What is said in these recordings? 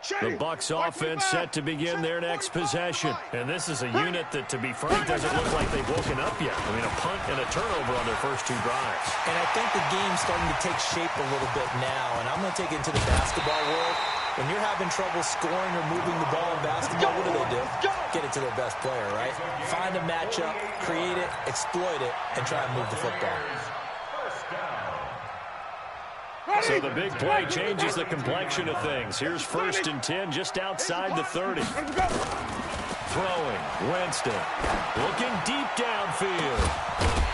The Bucs offense set to begin their next possession. And this is a unit that, to be frank, doesn't look like they've woken up yet. I mean, a punt and a turnover on their first 2 drives. And I think the game's starting to take shape a little bit now. And I'm going to take it into the basketball world. When you're having trouble scoring or moving the ball in basketball, what do? Get it to their best player, right? Find a matchup, create it, exploit it, and try and move the football. So the big play changes the complexion of things. Here's 1st and 10 just outside the 30. Throwing, Winston. Looking deep downfield.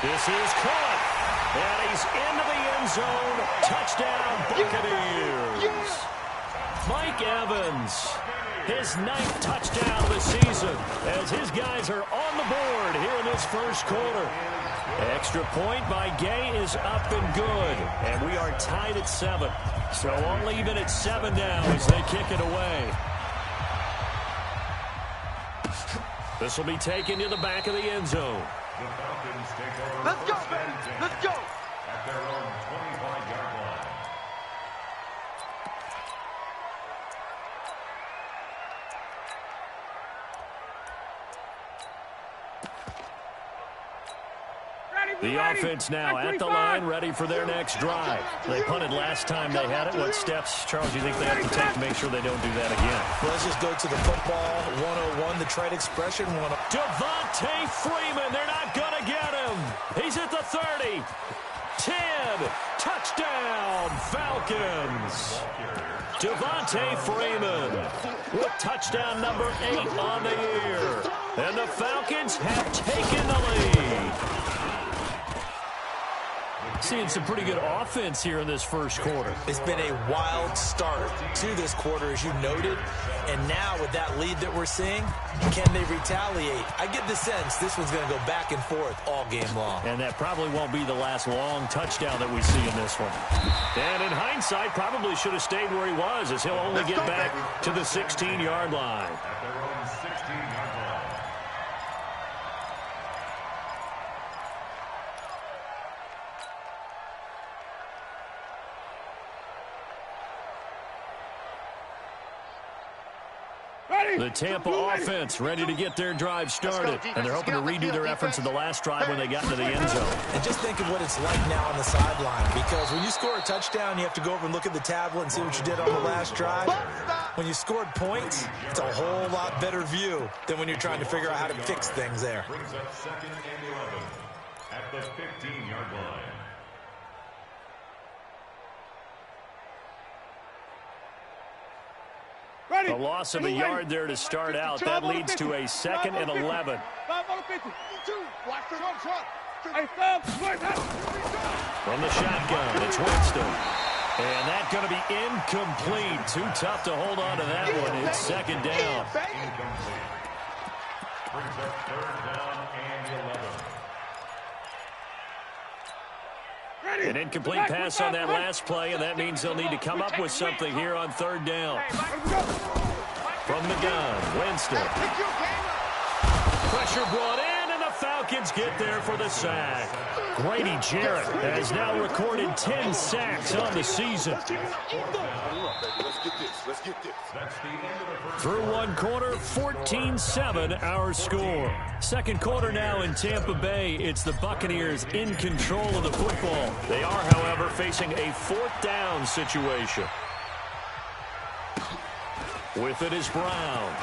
This is caught. And he's into the end zone. Touchdown, Buccaneers. Mike Evans, his 9th touchdown of the season, as his guys are on the board here in this first quarter. Extra point by Gay is up and good, and we are tied at 7. So all even at 7 now as they kick it away. This will be taken to the back of the end zone. Let's go, baby. Let's go. At their own 25-yard line. The offense now at the line, ready for their next drive. They punted last time they had it. What steps, Charles, do you think they have to take to make sure they don't do that again? Well, let's just go to the football 101, the trade expression. Devontae Freeman, they're not going to get him. He's at the 30. 10, touchdown, Falcons. Devontae Freeman with touchdown number 8 on the year. And the Falcons have taken the lead. Seeing some pretty good offense here in this first quarter. It's been a wild start to this quarter, as you noted. And now with that lead that we're seeing, can they retaliate? I get the sense this one's going to go back and forth all game long. And that probably won't be the last long touchdown that we see in this one. And in hindsight, probably should have stayed where he was, as he'll only get back to the 16-yard line. At their own 16-yard line. The Tampa offense ready to get their drive started. And they're hoping to redo their efforts in the last drive when they got into the end zone. And just think of what it's like now on the sideline. Because when you score a touchdown, you have to go over and look at the tablet and see what you did on the last drive. When you scored points, it's a whole lot better view than when you're trying to figure out how to fix things there. Brings up 2nd and 11 at the 15-yard line. A loss of a yard there to start out. That leads to a 2nd and 11. From the shotgun, it's Winston. And that's going to be incomplete. Too tough to hold on to that one. It's 2nd down. Incomplete. Brings up 3rd down and 11. An incomplete pass on that last play, and that means they'll need to come up with something here on 3rd down. From the gun, Winston. Pressure brought in, and the Falcons get there for the sack. Grady Jarrett has now recorded 10 sacks on the season. Through one quarter, 14-7 our score. Second quarter now in Tampa Bay. It's the Buccaneers in control of the football. They are, however, facing a 4th down situation. With it is Brown.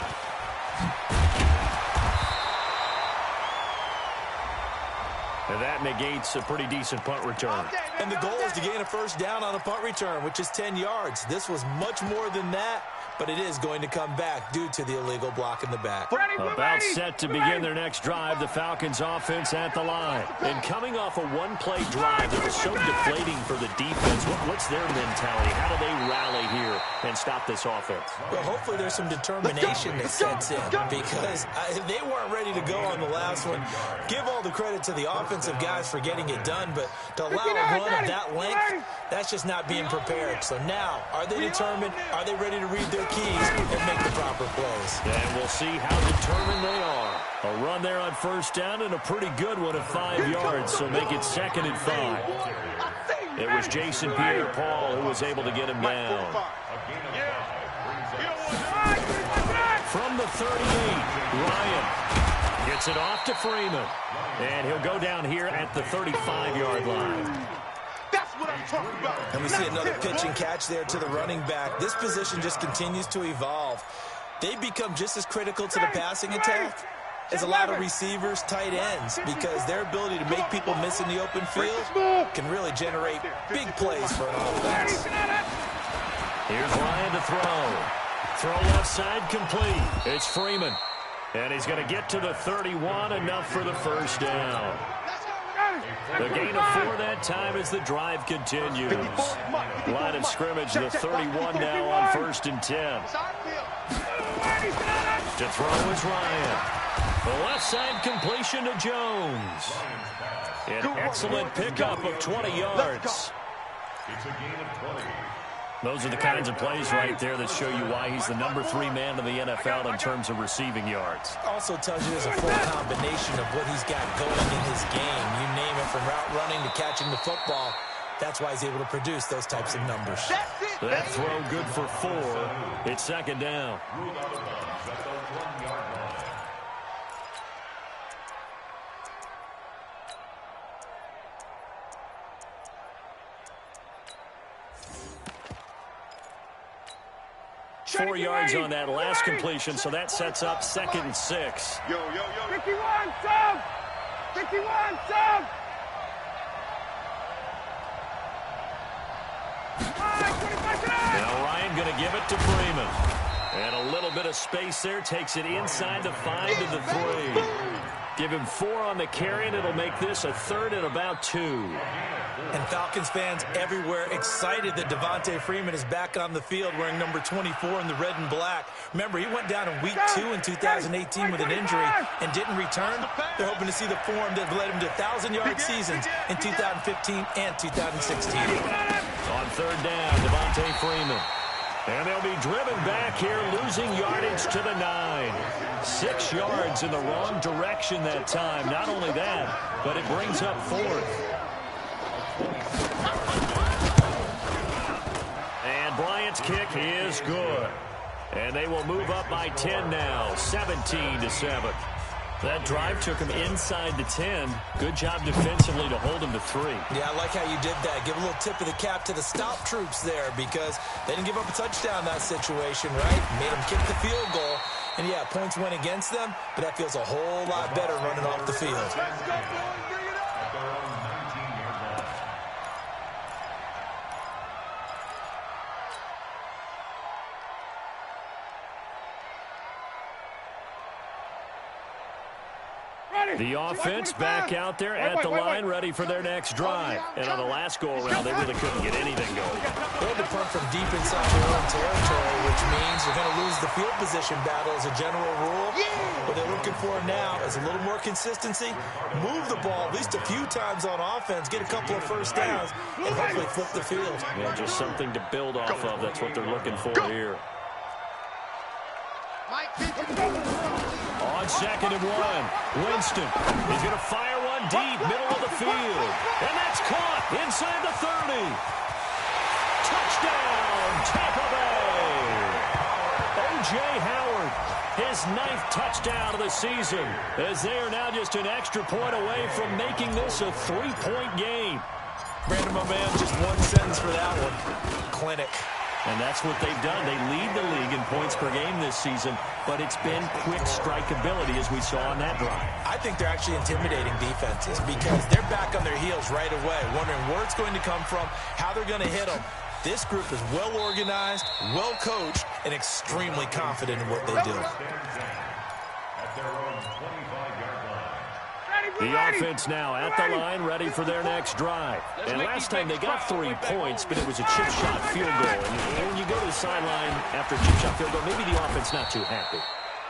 And that negates a pretty decent punt return. And the goal is to gain a 1st down on a punt return, which is 10 yards. This was much more than that, but it is going to come back due to the illegal block in the back. About set to begin their next drive, the Falcons offense at the line. And coming off a one-play drive that was so deflating for the defense, what's their mentality? How do they rally here and stop this offense? Well, hopefully there's some determination that sets in, because they weren't ready to go on the last one. Give all the credit to the offensive guys for getting it done, but to allow a run of that length, that's just not being prepared. So now, are they determined? Are they ready to read their keys and make the proper plays? And we'll see how determined they are. A run there on 1st down and a pretty good one at 5 yards, so make it 2nd and 5. It was Jason Pierre-Paul who was able to get him down. From the 38, Ryan gets it off to Freeman. And he'll go down here at the 35-yard line. That's what I'm talking about. And we see another pitch and catch there to the running back. This position just continues to evolve. They've become just as critical to the passing attack as a lot of receivers, tight ends, because their ability to make people miss in the open field can really generate big plays for an offense. Here's Ryan to throw. Throw left side complete. It's Freeman. And he's going to get to the 31, enough for the first down. The gain of 4 that time as the drive continues. Line of scrimmage, the 31 now on 1st and 10. To throw is Ryan. The left side completion to Jones. An excellent pickup of 20 yards. It's a gain of 20. Those are the kinds of plays right there that show you why he's the number 3 man in the NFL in terms of receiving yards. Also tells you there's a full combination of what he's got going in his game. You name it, from route running to catching the football. That's why he's able to produce those types of numbers. That throw good for 4. It's 2nd down. Ruled out of bounds at the 1-yard line. Four yards on that last completion, so that sets up 2nd and 6. Yo. 51, sub! 51, sub! Now Ryan going to give it to Freeman. And a little bit of space there, takes it inside the 5 to the 3. Give him 4 on the carry, and it'll make this a 3rd and about 2. And Falcons fans everywhere excited that Devontae Freeman is back on the field wearing number 24 in the red and black. Remember, he went down in week 2 in 2018 with an injury and didn't return. They're hoping to see the form that led him to 1,000-yard seasons in 2015 and 2016. On 3rd down, Devontae Freeman. And they'll be driven back here, losing yardage to the 9. 6 yards in the wrong direction that time. Not only that, but it brings up 4th. And Bryant's kick is good. And they will move up by 10 now, 17-7. That drive took him inside the 10. Good job defensively to hold him to 3. Yeah, I like how you did that. Give a little tip of the cap to the stop troops there, because they didn't give up a touchdown in that situation, right? Made them kick the field goal. And, yeah, points went against them, but that feels a whole lot better running off the field. The offense back out there at the line, ready for their next drive. And on the last go-around, they really couldn't get anything going. They had to punt from deep inside their own territory, which means they're going to lose the field position battle as a general rule. What they're looking for now is a little more consistency, move the ball at least a few times on offense, get a couple of first downs, and hopefully flip the field. Yeah, just something to build off of. That's what they're looking for here. On 2nd and 1, Winston is going to fire one deep, middle of the field. And that's caught inside the 30. Touchdown, Tampa Bay. O.J. Howard, his 9th touchdown of the season, as they are now just an extra point away from making this a 3-point game. Brandon, my man, just one sentence for that one. Clinic. And that's what they've done. They lead the league in points per game this season, but it's been quick strike ability, as we saw on that drive. I think they're actually intimidating defenses because they're back on their heels right away, wondering where it's going to come from, how they're going to hit them. This group is well organized, well coached, and extremely confident in what they do. The offense now at the line, ready for their next drive. And last time they got 3 points, but it was a chip shot field goal. And when you go to the sideline after a chip shot field goal, maybe the offense not too happy.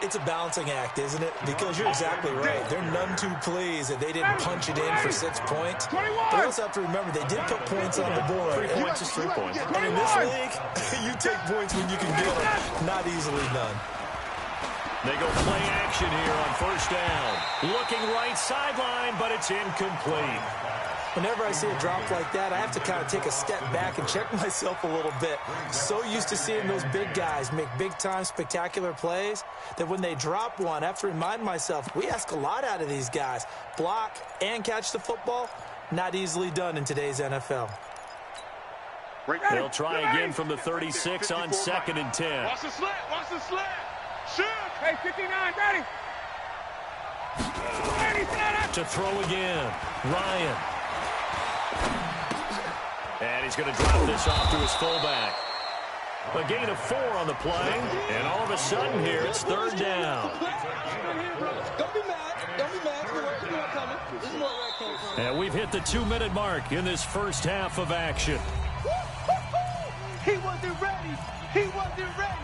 It's a balancing act, isn't it? Because you're exactly right. They're none too pleased that they didn't punch it in for 6 points. But you also have to remember, they did put points on the board. 3 points is 3 points. And in this league, you take points when you can get them. Not easily done. They go play action here on 1st down. Looking right sideline, but it's incomplete. Whenever I see a drop like that, I have to kind of take a step back and check myself a little bit. So used to seeing those big guys make big-time spectacular plays that when they drop one, I have to remind myself, we ask a lot out of these guys. Block and catch the football, not easily done in today's NFL. They'll try again from the 36 on 2nd and 10. Watch the slant. Watch the slant. Shoot. Hey, 59, ready. To throw again. Ryan. And he's going to drop this off to his fullback. A gain of 4 on the play. And all of a sudden here, it's 3rd down. Don't be mad. Don't be mad. You know what's coming. This is where that came from. And we've hit the 2-minute mark in this first half of action. He wasn't ready. He wasn't ready.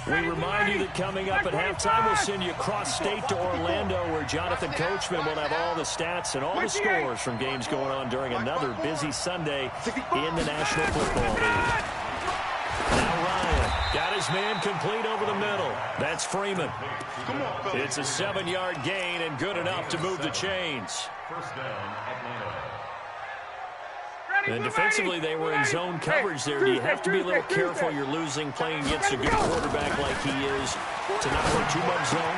We remind you that coming up at halftime, we'll send you cross-state to Orlando, where Jonathan Coachman will have all the stats and all the scores from games going on during another busy Sunday in the National Football League. Now Ryan got his man complete over the middle. That's Freeman. It's a 7-yard gain and good enough to move the chains. First down, Atlanta. And defensively, they were in zone coverage there. Do you have to be a little careful you're losing playing against a good quarterback like he is to not play too much zone?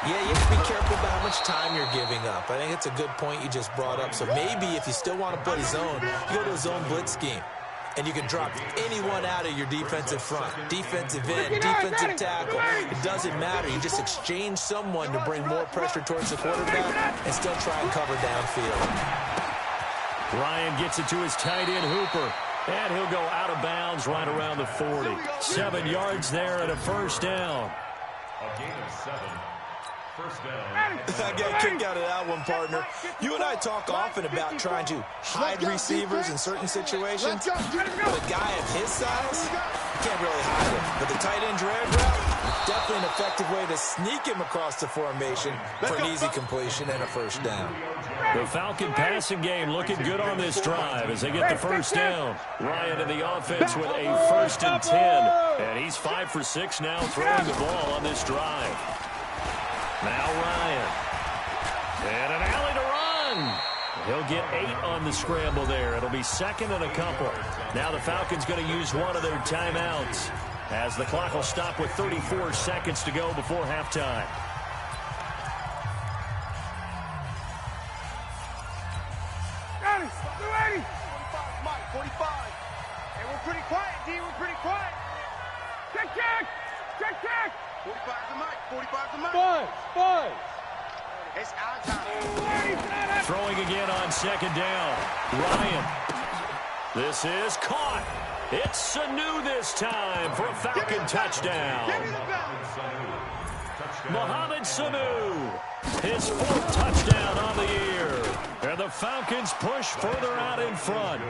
Yeah, you have to be careful about how much time you're giving up. I think it's a good point you just brought up. So maybe if you still want to play zone, you go to a zone blitz scheme. And you can drop anyone out of your defensive front, defensive end, defensive tackle. It doesn't matter. You just exchange someone to bring more pressure towards the quarterback and still try and cover downfield. Ryan gets it to his tight end, Hooper. And he'll go out of bounds right around the 40. 7 yards there and a first down. A gain of 7. First down. I got a kick out of that one, partner. You and I talk often about trying to hide receivers in certain situations. But a guy of his size, you can't really hide him. But the tight end drag route, definitely an effective way to sneak him across the formation for an easy completion and a first down. The Falcon passing game looking good on this drive as they get the first down. Ryan in the offense with a 1st and 10. And he's 5 for 6 now throwing the ball on this drive. Now Ryan. And an alley to run. He'll get 8 on the scramble there. It'll be 2nd and a couple. Now the Falcons going to use one of their timeouts as the clock will stop with 34 seconds to go before halftime. Ready. 45. Hey, we're pretty quiet, D. We're pretty quiet. Check. 45's the mic. 45's the mic. Five. It's our time. Throwing again on 2nd down. Ryan. This is caught. It's Sanu this time for a Falcon touchdown. Mohamed Sanu. His 4th touchdown on the year. And the Falcons push further out in front.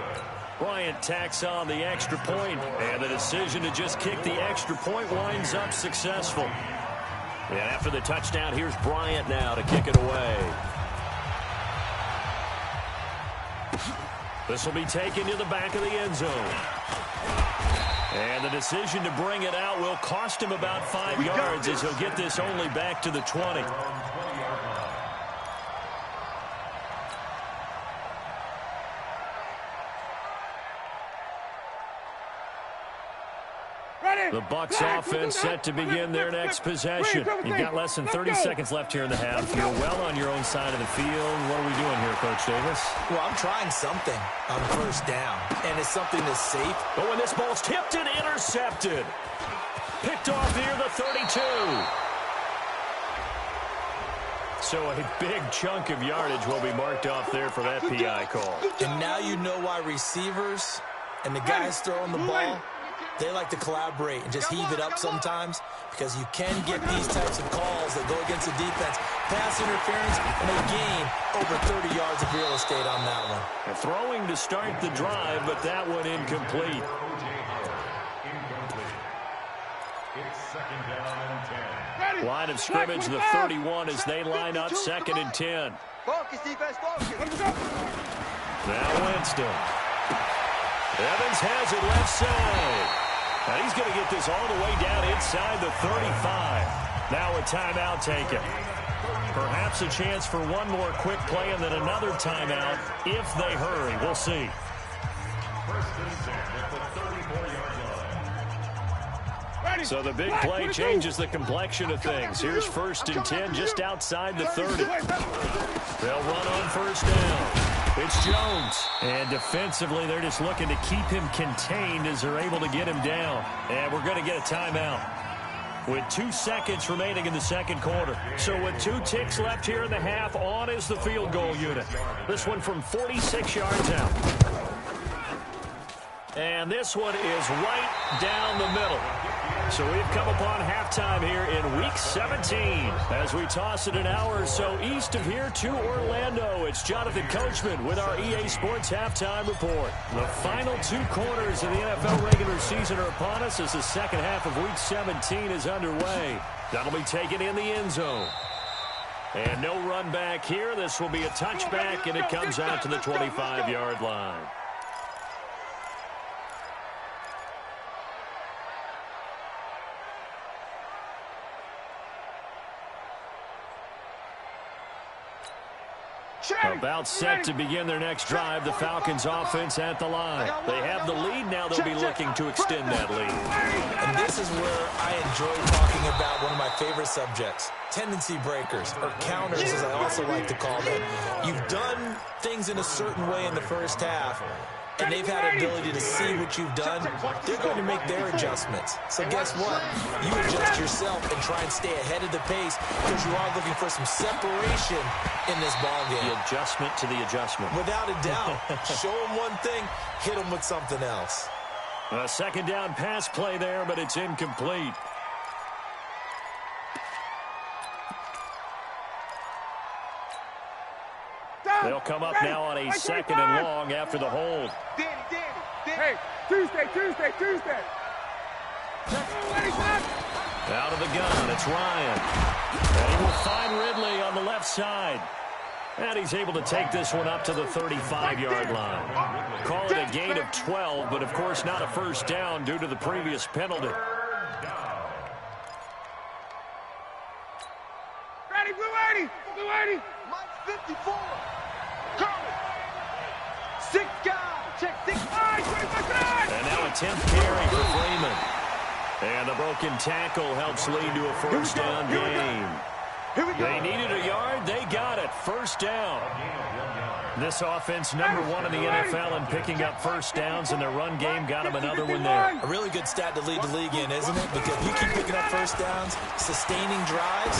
Bryant tacks on the extra point, and the decision to just kick the extra point winds up successful. And after the touchdown, here's Bryant now to kick it away. This will be taken to the back of the end zone. And the decision to bring it out will cost him about 5 yards as he'll get this only back to the 20. The Bucs offense set to begin their next possession. You've got less than 30 seconds left here in the half. You're well on your own side of the field. What are we doing here, Coach Davis? Well, I'm trying something on 1st down, and it's something that's safe. But when this ball's tipped and intercepted. Picked off near the 32. So a big chunk of yardage will be marked off there for that PI call. And now you know why receivers and the guys throwing the ball, they like to collaborate and just heave it up sometimes, because you can get these types of calls that go against the defense. Pass interference, and they gain over 30 yards of real estate on that one. And throwing to start the drive, but that one incomplete. It's 2nd down and 10. Line of scrimmage, the 31 as they line up 2nd and 10. Focus, defense, focus. Now Winston. Evans has it left side. And he's going to get this all the way down inside the 35. Now a timeout taken. Perhaps a chance for one more quick play and then another timeout if they hurry. We'll see. So the big play changes the complexion of things. Here's 1st and 10 just outside the 30. They'll run on 1st down. It's Jones. And defensively, they're just looking to keep him contained as they're able to get him down. And we're going to get a timeout with 2 seconds remaining in the second quarter. So with 2 ticks left here in the half, on is the field goal unit. This one from 46 yards out. And this one is right down the middle. So we've come upon halftime here in Week 17 as we toss it an hour or so east of here to Orlando. It's Jonathan Coachman with our EA Sports Halftime Report. The final 2 quarters of the NFL regular season are upon us as the second half of Week 17 is underway. That'll be taken in the end zone. And no run back here. This will be a touchback, and it comes out to the 25-yard line. About set to begin their next drive, the Falcons offense at the line. They have the lead now. They'll be looking to extend that lead. And this is where I enjoy talking about one of my favorite subjects, tendency breakers, or counters as I also like to call them. You've done things in a certain way in the first half, and they've had the ability to see what you've done. They're going to make their adjustments. So guess what? You adjust yourself and try and stay ahead of the pace because you are looking for some separation in this ballgame. The adjustment to the adjustment. Without a doubt. Show them one thing, hit them with something else. A second down pass play there, but it's incomplete. They'll come up now on a second and long after the hold. Hey, Tuesday. Out of the gun, it's Ryan. And he will find Ridley on the left side. And he's able to take this one up to the 35-yard line. Call it a gain of 12, but of course not a first down due to the previous penalty. Ready, Blue 80. Mike 54. Curly. 6 guys. Check 6 guys. And now a 10th carry for Freeman. And the broken tackle helps lead to a first down gain. They needed a yard. They got it. First down. This offense number 1 in the NFL in picking up first downs, and their run game got them another one there. A really good stat to lead the league in, isn't it? Because you keep picking up first downs, sustaining drives,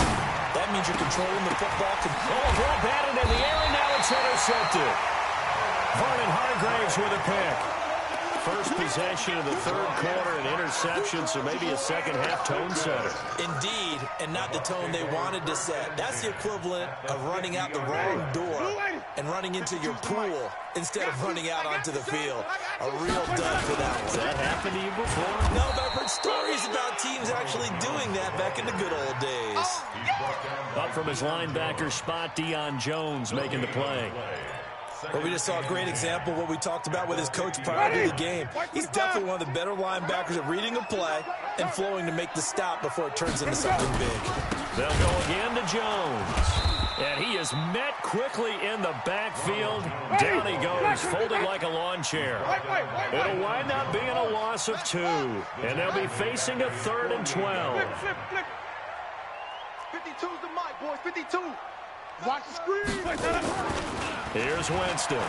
that means you're controlling the football. Ball batted in the air, and now it's intercepted. Vernon Hargraves with a pick. First possession of the third quarter, an interception, so maybe a second-half tone setter. Indeed, and not the tone they wanted to set. That's the equivalent of running out the wrong door and running into your pool instead of running out onto the field. A real dud for that one. Has that happened to you before? No, but I've heard stories about teams actually doing that back in the good old days. Up from his linebacker spot, Deion Jones making the play. Well, we just saw a great example of what we talked about with his coach prior to the game. He's definitely one of the better linebackers at reading a play and flowing to make the stop before it turns into something big. They'll go again to Jones. And he is met quickly in the backfield. Down he goes, folded like a lawn chair. It'll wind up being a loss of 2. And they'll be facing a 3rd and 12. 52's the mic, boys. 52. Watch the screen. Here's Winston.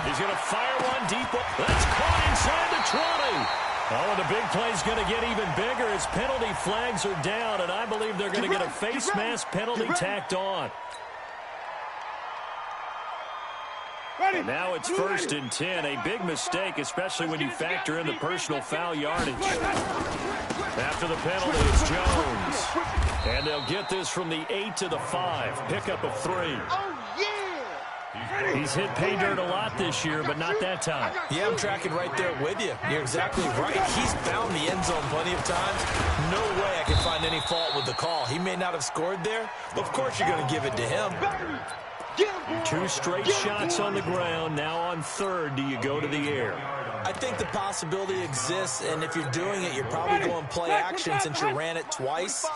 He's going to fire one deep. That's caught inside the 20. Oh, and the big play's going to get even bigger as penalty flags are down, and I believe they're going to get a face mask penalty tacked on. And now it's 1st and 10. A big mistake, especially when you factor in the personal foul yardage. After the penalty, it's Jones. And they'll get this from the 8 to the 5. Pickup of 3. He's hit pay dirt a lot this year, but not that time. Yeah, I'm tracking right there with you. You're exactly right. He's found the end zone plenty of times. No way I can find any fault with the call. He may not have scored there, but of course you're going to give it to him. 2 straight shots on the ground. Now on third, do you go to the air? I think the possibility exists, and if you're doing it, you're probably going play action since you ran it twice.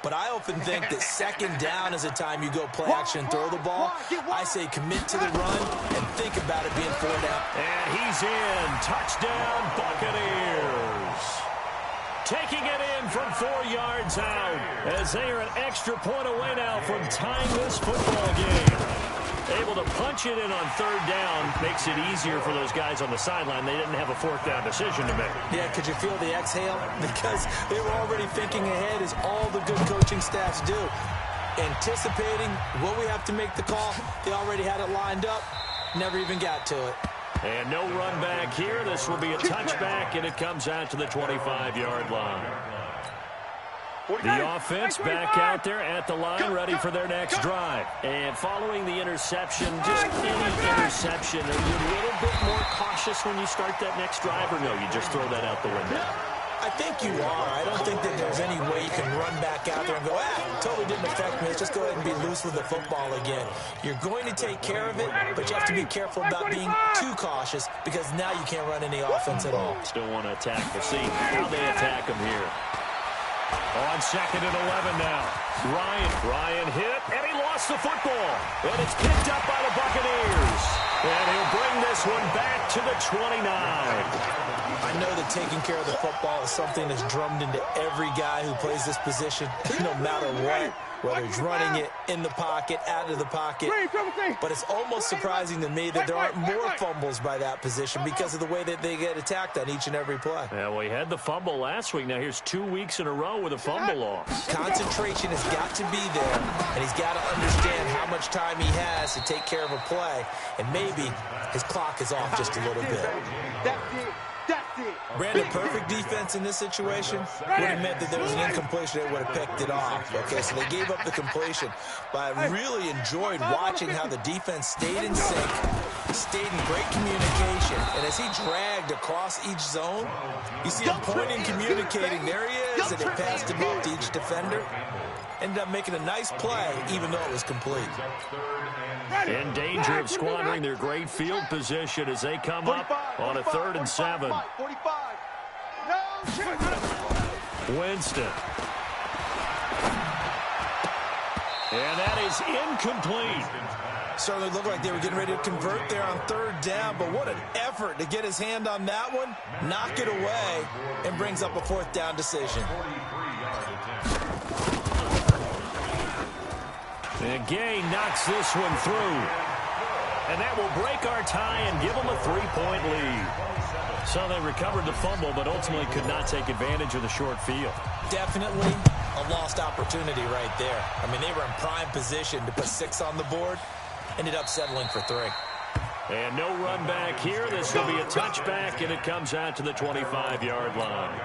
But I often think that second down is a time you go play action and throw the ball. I say commit to the run and think about it being 4 down. And he's in. Touchdown, Buccaneers. Taking it in from 4 yards out as they are an extra point away now from tying this football game. Able to punch it in on third down makes it easier for those guys on the sideline. They didn't have a 4th down decision to make. Yeah, could you feel the exhale? Because they were already thinking ahead, as all the good coaching staffs do. Anticipating what we have to make the call. They already had it lined up. Never even got to it. And no run back here. This will be a touchback, and it comes out to the 25-yard line. The offense back out there at the line, ready for their next drive. And following the interception, just any interception, are you a little bit more cautious when you start that next drive, or no, you just throw that out the window? I think you are. I don't think that there's any way you can run back out there and go, totally didn't affect me. Let's just go ahead and be loose with the football again. You're going to take care of it, but you have to be careful about being too cautious because now you can't run any offense at all. Still want to attack. We'll see how they attack them here. On 2nd and 11 now. Ryan hit, and he lost the football. And it's picked up by the Buccaneers. And he'll bring this one back to the 29. I know that taking care of the football is something that's drummed into every guy who plays this position, no matter what, whether he's running it, in the pocket, out of the pocket. But it's almost surprising to me that there aren't more fumbles by that position because of the way that they get attacked on each and every play. Yeah, well, he had the fumble last week. Now here's 2 weeks in a row with a fumble loss. Concentration has got to be there, and he's got to understand how much time he has to take care of a play, and maybe his clock is off just a little bit. Brandon, perfect defense in this situation would have meant that there was an incompletion that would have picked it off. Okay, so they gave up the completion. But I really enjoyed watching how the defense stayed in sync, stayed in great communication. And as he dragged across each zone, you see him pointing, communicating. There he is, and it passed him off to each defender. Ended up making a nice play, even though it was complete. In danger of squandering their great field position as they come up on a 3rd and 7. Winston. And that is incomplete. Certainly looked like they were getting ready to convert there on 3rd down, but what an effort to get his hand on that one, knock it away, and brings up a 4th down decision. And Gay knocks this one through. And that will break our tie and give them a 3-point lead. So they recovered the fumble, but ultimately could not take advantage of the short field. Definitely a lost opportunity right there. I mean, they were in prime position to put 6 on the board. Ended up settling for 3. And no run back here. This will be a touchback, and it comes out to the 25-yard line.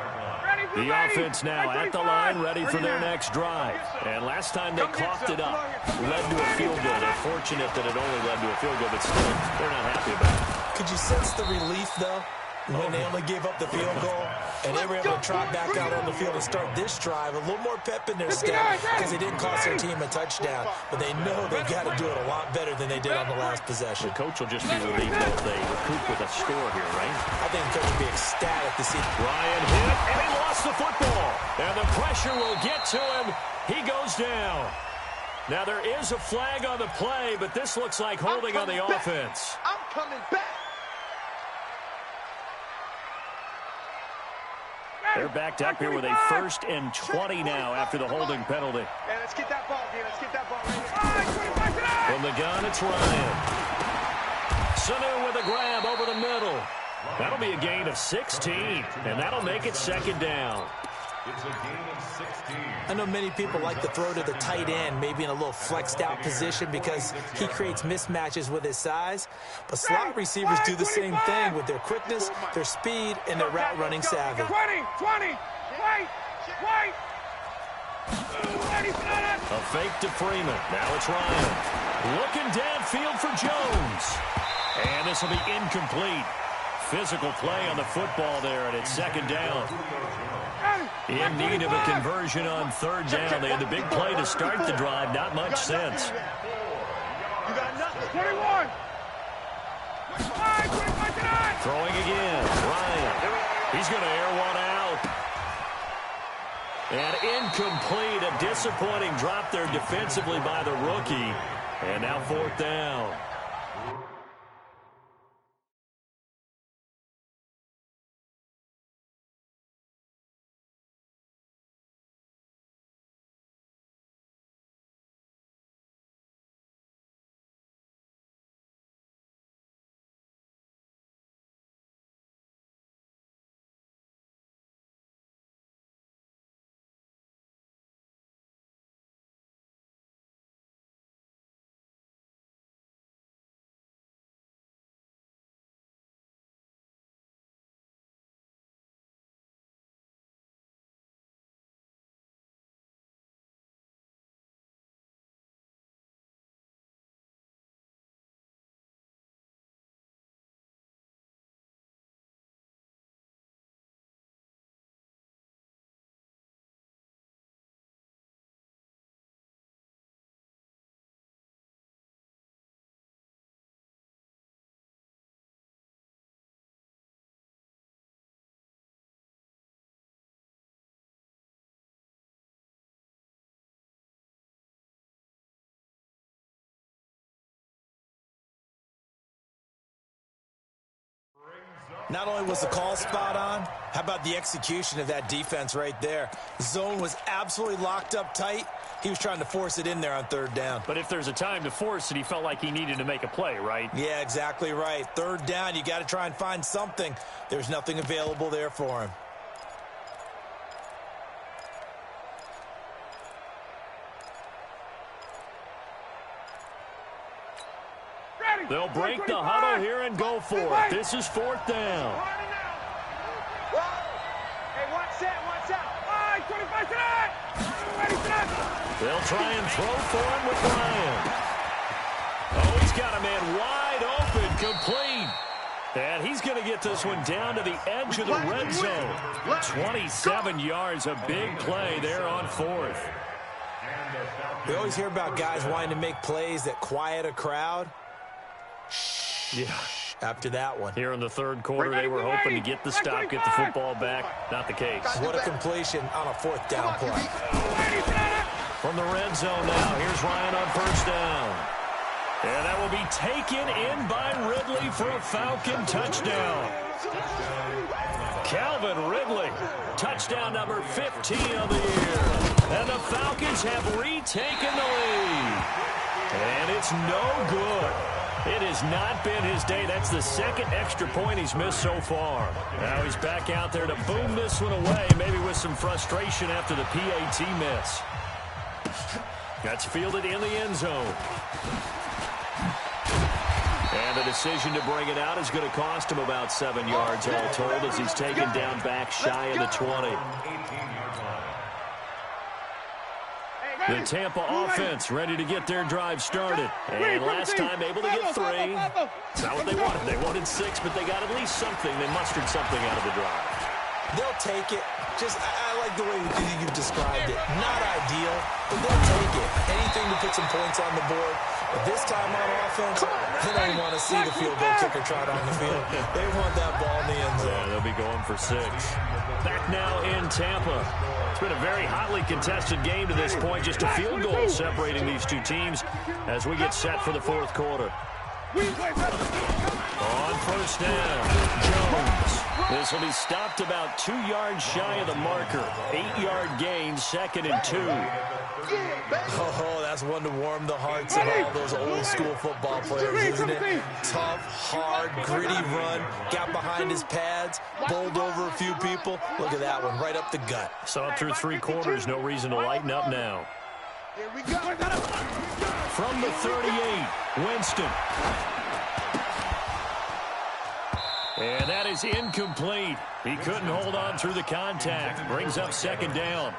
The offense now at the line, ready for their next drive. And last time they coughed it up, led to a field goal. They're fortunate that it only led to a field goal, but still, they're not happy about it. Could you sense the relief, though, when they only gave up the field goal? And they were able to trot back out on the field and start this drive. A little more pep in their step because they didn't cost their team a touchdown. But they know they've got to do it a lot better than they did on the last possession. The coach will just be relieved if they recoup with a score here, right? I think the coach will be ecstatic to see. Ryan hit, and he lost the football. And the pressure will get to him. He goes down. Now, there is a flag on the play, but this looks like holding on the offense. I'm coming back. They're backed up here with a 1st and 20 now after the holding penalty. Hey, let's get that ball, dude. Let's get that ball right here. From the gun, it's Ryan. Sanu with a grab over the middle. That'll be a gain of 16, and that'll make it 2nd down. It's a gain of 16. I know many people like to throw to the tight end, maybe in a little flexed out position because he creates mismatches with his size. But slot receivers do the same thing with their quickness, their speed, and their route running savvy. 20, wait. A fake to Freeman. Now it's Ryan. Looking downfield for Jones. And this will be incomplete. Physical play on the football there, and it's 2nd down. In need of a conversion on 3rd down. They had the big play to start the drive. Not much sense. You got nothing. 21. Throwing again. Ryan. He's going to air one out. And incomplete. A disappointing drop there defensively by the rookie. And now 4th down. Not only was the call spot on, how about the execution of that defense right there? Zone was absolutely locked up tight. He was trying to force it in there on 3rd down. But if there's a time to force it, he felt like he needed to make a play, right? Yeah, exactly right. 3rd down, you got to try and find something. There's nothing available there for him. They'll break the huddle here and go for it. This is 4th down. Hey, one set. 25 tonight. They'll try and throw for him with Ryan. Oh, he's got a man wide open, complete. And he's going to get this one down to the edge of the red zone. 27 yards, a big play there on 4th. We always hear about guys wanting to make plays that quiet a crowd. Yeah. After that one. Here in the 3rd quarter, they were hoping to get the stop, get the football back. Not the case. What a completion on a 4th down play. From the red zone now, here's Ryan on 1st down. And that will be taken in by Ridley for a Falcon touchdown. Calvin Ridley, touchdown number 15 of the year. And the Falcons have retaken the lead. And it's no good. It has not been his day. That's the 2nd extra point he's missed so far. Now he's back out there to boom this one away, maybe with some frustration after the PAT miss. That's fielded in the end zone. And the decision to bring it out is going to cost him about 7 yards all told as he's taken down back shy of the 20. The Tampa offense ready to get their drive started. And last time able to get 3. It's not what they wanted. They wanted 6, but they got at least something. They mustered something out of the drive. They'll take it. I like the way you've described it. Not ideal, but they'll take it. Anything to put some points on the board. But this time on offense, they don't want to see the field goal kicker trot on the field. They want that ball in the end zone. Yeah, they'll be going for 6. Back now in Tampa. It's been a very hotly contested game to this point. Just a field goal separating these two teams as we get set for the 4th quarter. On 1st down, Jones. This will be stopped about 2 yards shy of the marker. 8-yard gain, 2nd and 2. Oh, that's one to warm the hearts of all those old-school football players, isn't it? Tough, hard, gritty run. Got behind his pads, bowled over a few people. Look at that one, right up the gut. Saw it through 3 quarters. No reason to lighten up now. From the 38, Winston. And that is incomplete. He couldn't hold on through the contact. Brings up second down.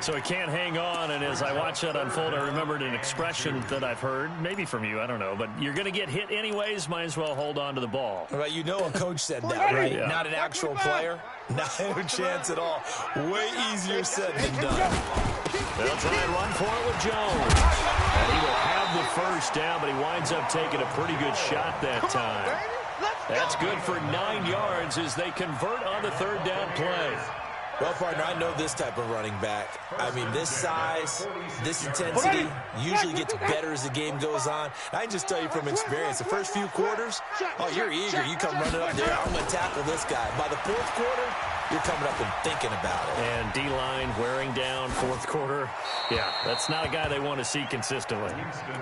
So he can't hang on. And as I watch that unfold, I remembered an expression that I've heard, maybe from you, I don't know. But you're going to get hit anyways, might as well hold on to the ball. Well, you know a coach said that, right? Yeah. Not an actual player. Not a chance at all. Way easier said than done. They'll try and run for it with Jones. And he will have the first down, but he winds up taking a pretty good shot that time. That's good for 9 yards as they convert on the third down play. Well, partner, I know this type of running back. I mean, this size, this intensity usually gets better as the game goes on. I can just tell you from experience, the first few quarters, oh, you're eager. You come running up there, I'm going to tackle this guy. By the fourth quarter, you're coming up and thinking about it. And D-line wearing down fourth quarter. Yeah, that's not a guy they want to see consistently.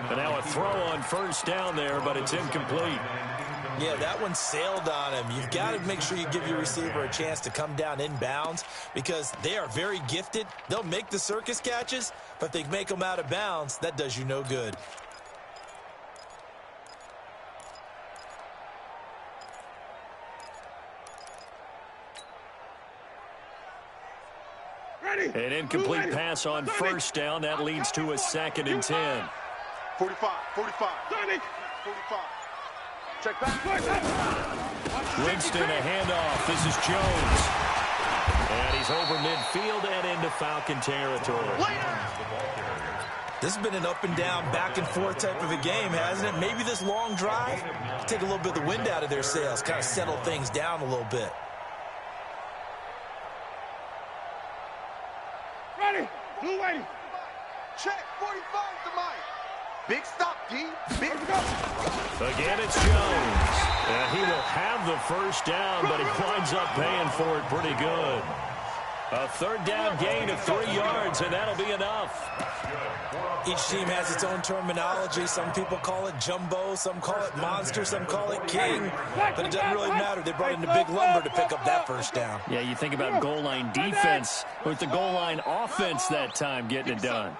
But now a throw on first down there, but it's incomplete. Yeah, that one sailed on him. You've got to make sure you give your receiver a chance to come down inbounds because they are very gifted. They'll make the circus catches, but they make them out of bounds. That does you no good. An incomplete pass on first down. That leads to a 2nd and 10. 45, 45, 45. Check back. Winston, a handoff. This is Jones. And he's over midfield and into Falcon territory. This has been an up and down, back and forth type of a game, hasn't it? Maybe this long drive take a little bit of the wind out of their sails, kind of settle things down a little bit. Ready. Blue waiting. Check. 45 to Mike. Big stop, D. Big stop. Again, it's Jones. And he will have the first down, but he winds up paying for it pretty good. A third down gain of 3 yards, and that'll be enough. Each team has its own terminology. Some people call it jumbo, some call it monster, some call it king. But it doesn't really matter. They brought in the big lumber to pick up that first down. Yeah, you think about goal line defense with the goal line offense that time getting it done.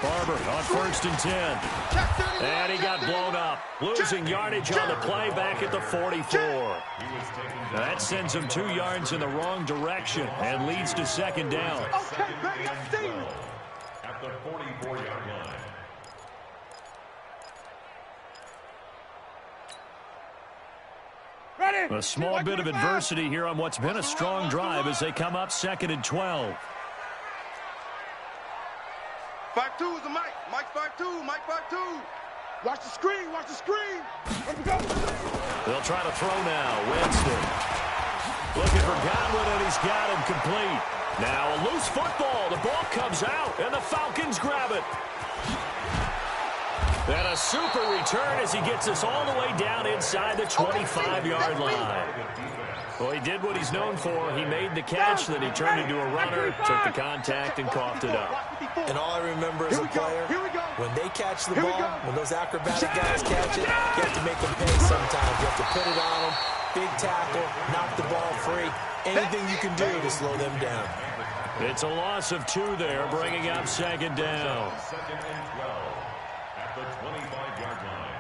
Barber on 1st and 10. And he got blown up. Losing yardage on the play back at the 44. That sends him 2 yards in the wrong direction and leads to 2nd down. Okay, baby, I see you. At the 44-yard line. A small bit of adversity here on what's been a strong drive as they come up 2nd and 12. 5-2 is the Mike. Mike 5-2. Mike 5-2. Watch the screen. Watch the screen. Let me go. They'll try to throw now. Winston. Looking for Godwin, and he's got him complete. Now a loose football. The ball comes out, and the Falcons grab it. And a super return as he gets us all the way down inside the 25-yard line. Well, he did what he's known for. He made the catch, then he turned into a runner, took the contact, and coughed it up. And all I remember as a player, when they catch the ball, when those acrobatic guys catch it, you have to make them pay sometimes. You have to put it on them, big tackle, knock the ball free. Anything you can do to slow them down. It's a loss of 2 there, bringing up 2nd down. 2nd and 12 at the 25-yard line.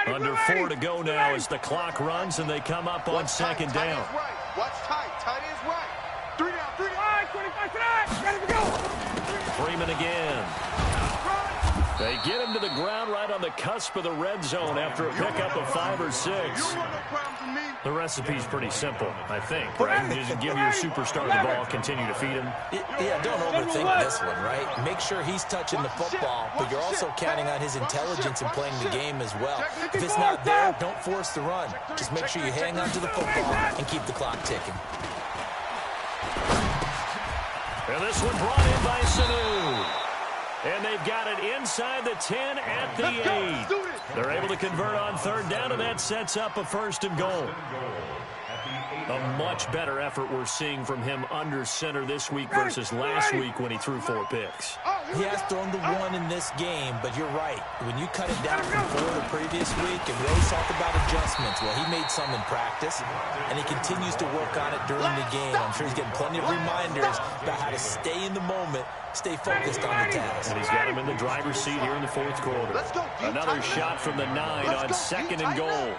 Under 4 to go now as the clock runs and they come up on 2nd down. Watch tight. Tight is right. 3 down. 3 down. 25 tonight. Ready to go. Freeman again. They get him to the ground right on the cusp of the red zone after a pickup of 5 or 6. The recipe's pretty simple, I think, right? You just give your superstar the ball, continue to feed him. Yeah, don't overthink this one, right? Make sure he's touching the football, but you're also counting on his intelligence in playing the game as well. If it's not there, don't force the run. Just make sure you hang on to the football and keep the clock ticking. And this one brought in by Sanu. And they've got it inside the 10 at the 8. They're able to convert on 3rd down, and that sets up a 1st and goal. A much better effort we're seeing from him under center this week versus last week when he threw 4 picks. He has thrown the one in this game, but you're right. When you cut it down from 4 the previous week, and Rose talked about adjustments, well, he made some in practice, and he continues to work on it during the game. I'm sure he's getting plenty of reminders about how to stay in the moment, stay focused on the task. And he's got him in the driver's seat here in the fourth quarter. Another shot from the 9 on second and goal.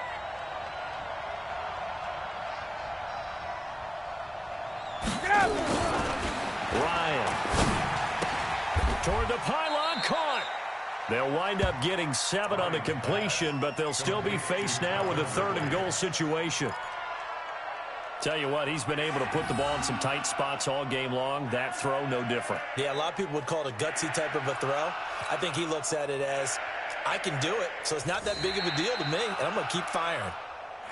Ryan. Toward the pylon, caught. They'll wind up getting 7 on the completion, but they'll still be faced now with a 3rd and goal situation. Tell you what, he's been able to put the ball in some tight spots all game long. That throw, no different. Yeah, a lot of people would call it a gutsy type of a throw. I think he looks at it as, I can do it, so it's not that big of a deal to me, and I'm going to keep firing.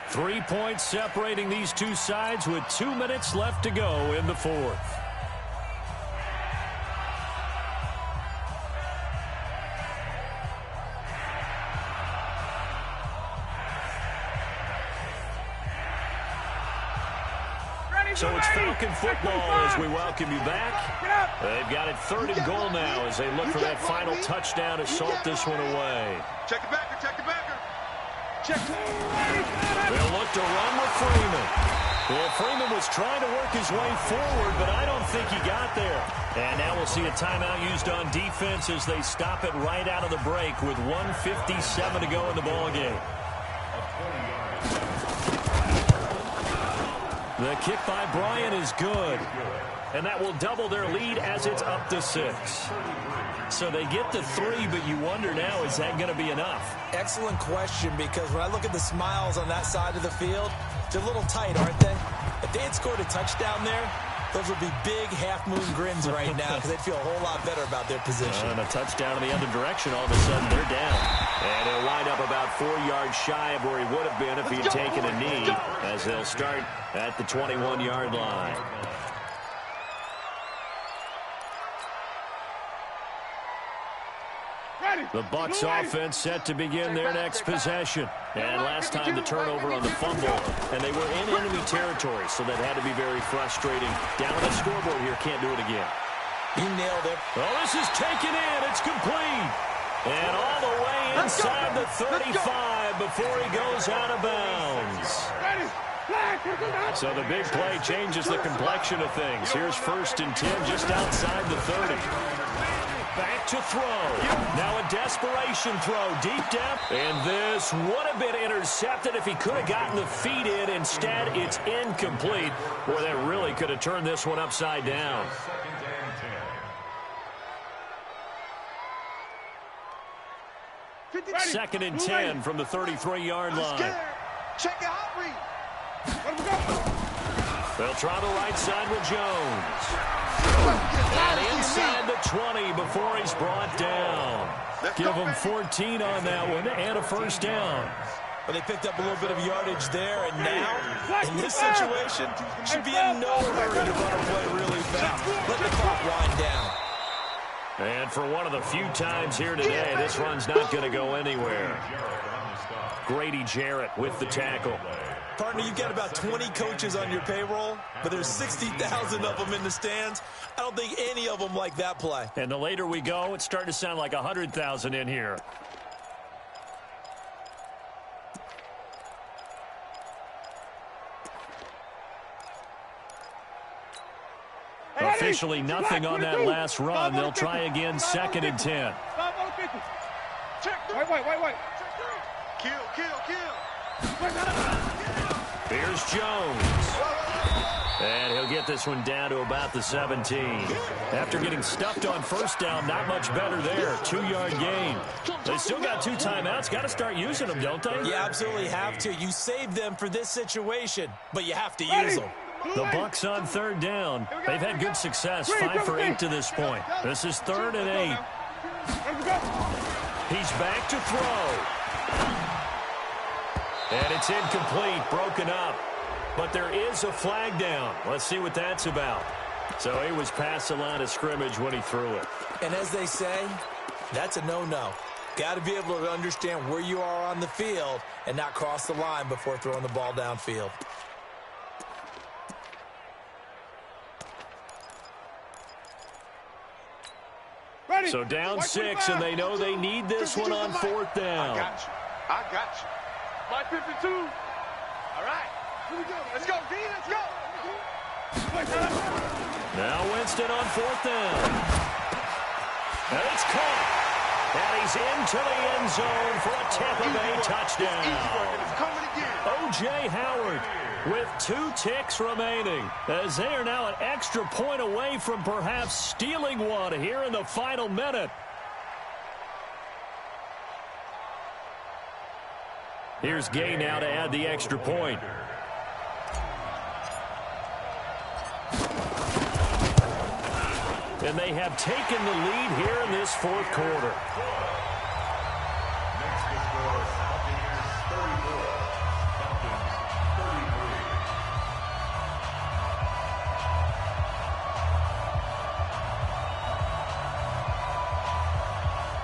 3 points separating these two sides with 2 minutes left to go in the fourth. So it's Falcon football as we welcome you back. They've got it 3rd and goal now as they look for that final touchdown to salt this one away. Check the backer, check the backer. Check. They'll look to run with Freeman. Well, Freeman was trying to work his way forward, but I don't think he got there. And now we'll see a timeout used on defense as they stop it right out of the break with 1:57 to go in the ballgame. The kick by Bryant is good. And that will double their lead as it's up to 6. So they get to 3, but you wonder now, is that going to be enough? Excellent question, because when I look at the smiles on that side of the field, they're a little tight, aren't they? If they had scored a touchdown there, those would be big half-moon grins right now because they'd feel a whole lot better about their position. And a touchdown in the other direction, all of a sudden they're down. And he'll wind up about 4 yards shy of where he would have been if he had taken a knee, as they'll start at the 21-yard line. The Bucs offense set to begin their next possession. And last time the turnover on the fumble, and they were in enemy territory, so that had to be very frustrating. Down on the scoreboard here, can't do it again. You nailed it. Well, this is taken in. It's complete. And all the way inside the 35 before he goes out of bounds. So the big play changes the complexion of things. Here's 1st and 10 just outside the 30. Back to throw. Now a desperation throw deep down. And this would have been intercepted if he could have gotten the feet in. Instead, it's incomplete. Boy, that really could have turned this one upside down. Second and 10 from the 33-yard line. Check it out, Reed. They'll try the right side with Jones. And inside the 20 before he's brought down. Give him 14 on that one and a 1st down. But they picked up a little bit of yardage there, and now, in this situation, should be in no hurry to run a play really fast. Let the clock wind down. And for one of the few times here today, this run's not going to go anywhere. Grady Jarrett with the tackle. Partner, you've got about 20 coaches on your payroll, but there's 60,000 of them in the stands. I don't think any of them like that play. And the later we go, it's starting to sound like 100,000 in here. Officially nothing on that last run. They'll try again 2nd and 10. Wait. Kill. Here's Jones. And he'll get this one down to about the 17. After getting stuffed on 1st down, not much better there. 2-yard gain. They still got 2 timeouts. Got to start using them, don't they? You absolutely have to. You save them for this situation, but you have to use them. The Bucs on 3rd down. They've had good success, 5 for 8 to this point. This is 3rd and 8. He's back to throw. And it's incomplete, broken up. But there is a flag down. Let's see what that's about. So he was past the line of scrimmage when he threw it. And as they say, that's a no-no. Got to be able to understand where you are on the field and not cross the line before throwing the ball downfield. So down 6, and they know they need this one on 4th down. I got you. My 52. All right. Here we go. Let's go, D. Let's go. Now Winston on 4th down. And it's caught. And he's into the end zone for a Tampa Bay touchdown. It's coming again. O.J. Howard with 2 ticks remaining, as they are now an extra point away from perhaps stealing one here in the final minute. Here's Gay now to add the extra point. And they have taken the lead here in this 4th quarter. Next to score, Buccaneers 34, Falcons 33.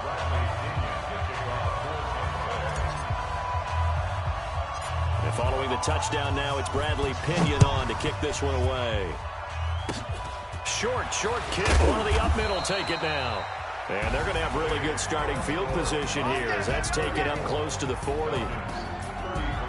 Bradley Pinion to kick off for Tampa Bay. And following the touchdown now, it's Bradley Pinion on to kick this one away. Short kick. One of the up middle take it now. And they're going to have really good starting field position here as that's taken up close to the 40.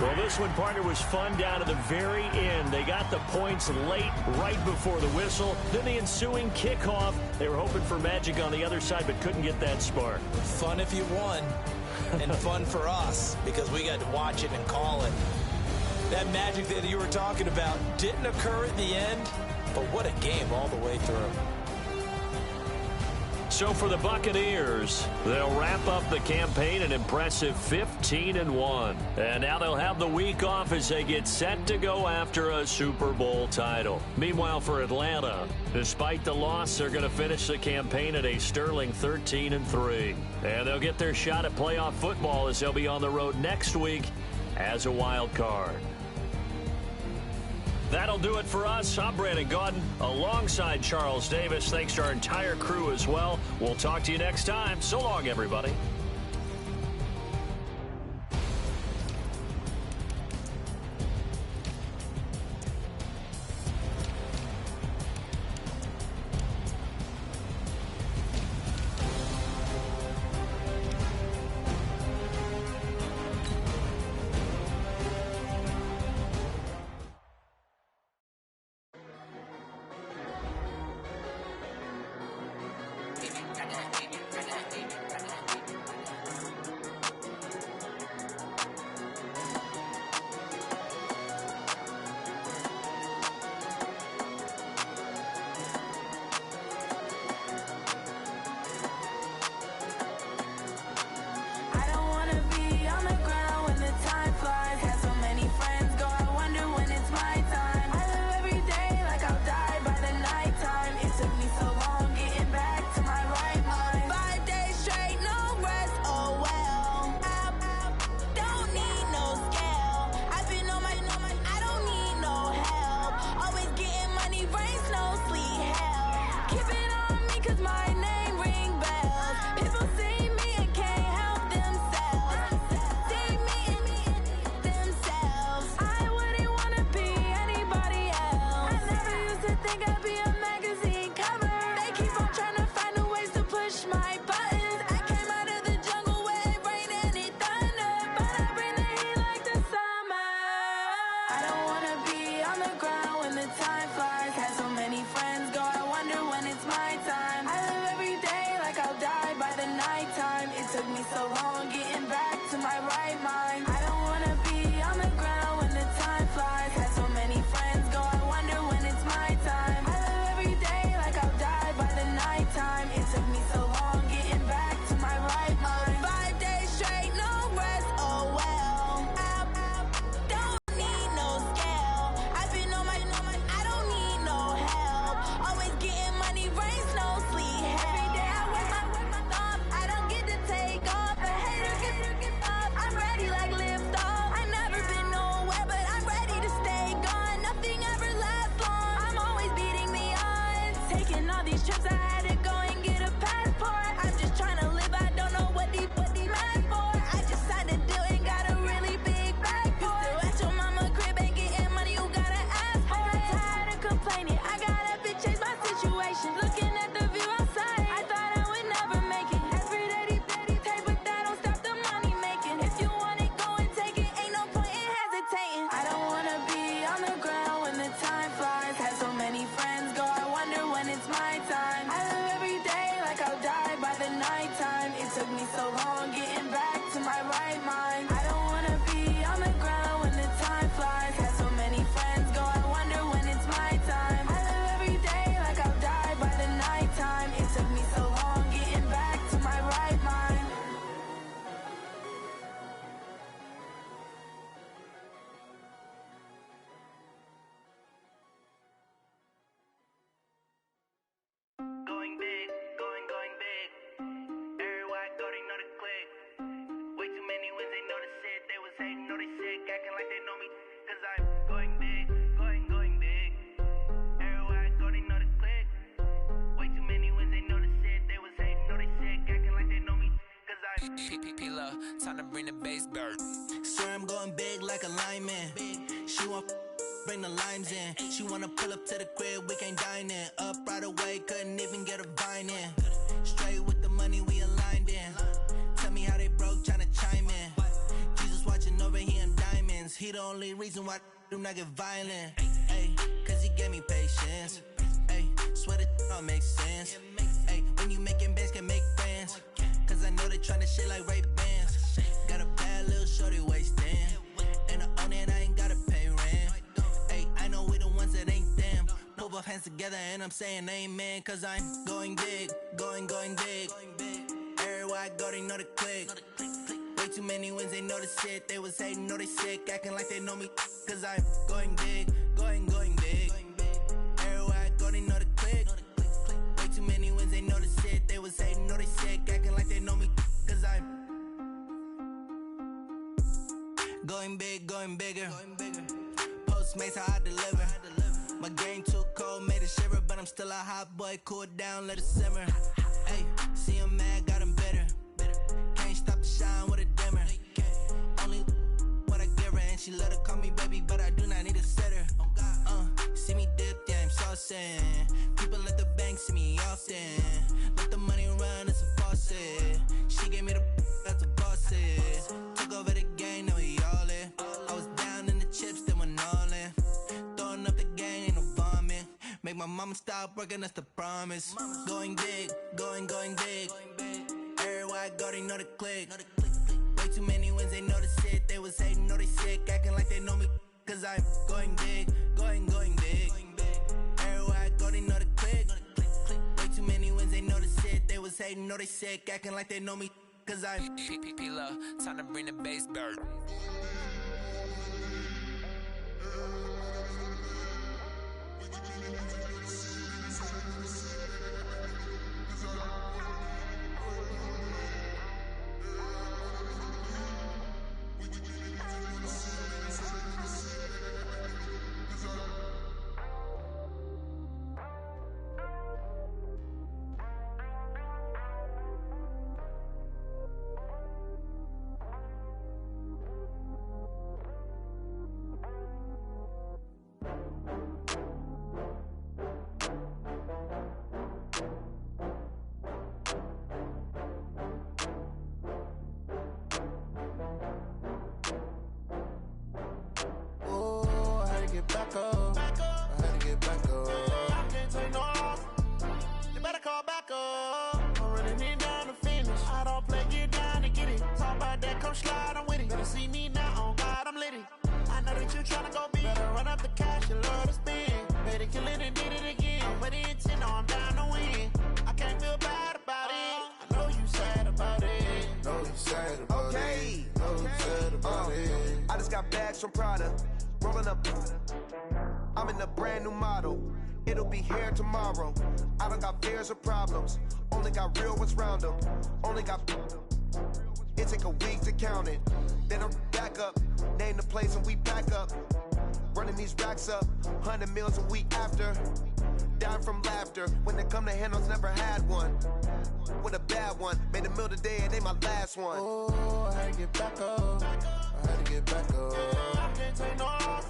Well, this one, partner, was fun down to the very end. They got the points late, right before the whistle. Then the ensuing kickoff. They were hoping for magic on the other side, but couldn't get that spark. Fun if you won, and fun for us because we got to watch it and call it. That magic that you were talking about didn't occur at the end. But what a game all the way through. So for the Buccaneers, they'll wrap up the campaign an impressive 15-1. And now they'll have the week off as they get set to go after a Super Bowl title. Meanwhile, for Atlanta, despite the loss, they're going to finish the campaign at a sterling 13-3. And they'll get their shot at playoff football as they'll be on the road next week as a wild card. That'll do it for us. I'm Brandon Gaudin alongside Charles Davis. Thanks to our entire crew as well. We'll talk to you next time. So long, everybody. my time. I live every day like I'll die by the nighttime. It took me so long getting back to my right mind. I don't wanna be on the ground when the time flies. Had so many friends go, I wonder when it's my time. I live every day like I'll die by the nighttime. It took me so long getting back to my right mind. Going big, going big. Everywhere I go, they know the click. Way too many wins, they know the shit. They was hating, know they sick, acting like they know me. Cause I'm going big, going big. Everywhere I go, they know the click. Way too many wins, they know the shit. They was hating, know they sick, acting like they know me. Cause I'm P-P-P-Lo, time to bring the bass bird. swear I'm going big like a lineman. She want bring the limes in. She wanna pull up to the crib, we can't dine in. Up right away, couldn't even get a vine in. Straight with the money we aligned in. Tell me how they broke, tryna chime in. Jesus watching over here in diamonds. He the only reason why I do not get violent. Ay, cause he gave me patience. Ay, swear that all makes sense. Ay, when you making bands, can make friends. Cause I know they tryna shit like Ray-Bans. Got a bad little shorty wasting. And I own it, I ain't gotta pay rent. Ay, I know we the ones that ain't them. Put both hands together and I'm saying amen. Cause I'm going big, going big. Everywhere I go, they know the click. Way too many wins, they know the shit. They was hating, know they sick, acting like they know me. Cause I'm going big, going big. Everywhere I go, they know the click. Way too many wins, they know the shit. They was hating, know they sick, acting like they know me. Cause I'm going big, going bigger. Postmates how I deliver. My game too cold, made it shiver, but I'm still a hot boy. Cool down, let it simmer. Hey, see him mad, got him bitter. Can't stop the shine with a dimmer. Only what I give her, and she let her call me baby, but I do not need a sitter. See me dip, yeah, I'm saucing. People at the bank see me often. Let the money run, it's a faucet. She gave me the that's a bosses. Took over the game, now we all in. I was down in the chips, then went all in. Throwing up the game, ain't no vomit. Make my mama stop working, that's the promise. Going big, going big. Everywhere I go, they know the click. Way too many wins, they know the shit. They was hating, know they sick, acting like they know me. Cause I'm going big, going big. Everywhere I go, they know the click. Way too many wins, they know the shit. They was hating, know they sick, acting like they know me. Cause I'm P-P-P-Lo, time to bring the bass bird. Get back up. I had to get back up. I can't take no loss. You better call back up. I'm running it down to finish. I don't play, get down to get it. Talk about that, come slide, I'm with it. Better see me now, on God, I'm lit it. I know that you tryna go big. Better run up the cash, you love to spend. Better kill it and did it again. I'm with the intent, no, I'm down to win. I can't feel bad about it. I know you sad about it. Know you sad about it. Know you sad about it. I just got bags from Prada. Rolling up, I'm in a brand new model. It'll be here tomorrow. I don't got fears or problems. Only got real ones round them. Only got. It take a week to count it. Then I'm back up. Name the place and we back up. Running these racks up. 100 meals a week after. Dying from laughter. When they come to handles, never had one. With a bad one. Made a meal today and they my last one. Oh, I had to get back up. I had to get back up. I can't take no loss.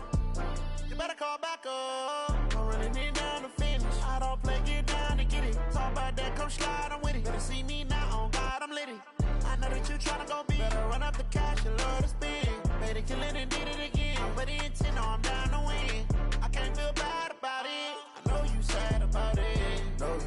You better call back up. I'm running it down to finish. I don't play, get down to get it. Talk about that, come slide, I'm with it. Better see me now, on God, I'm lit it. I know that you tryna go big. Better run up the cash, you love to spend. Better kill it and did it again. I'm with the intent, no, I'm down to win. I can't feel bad about it. I know you sad about it. Know you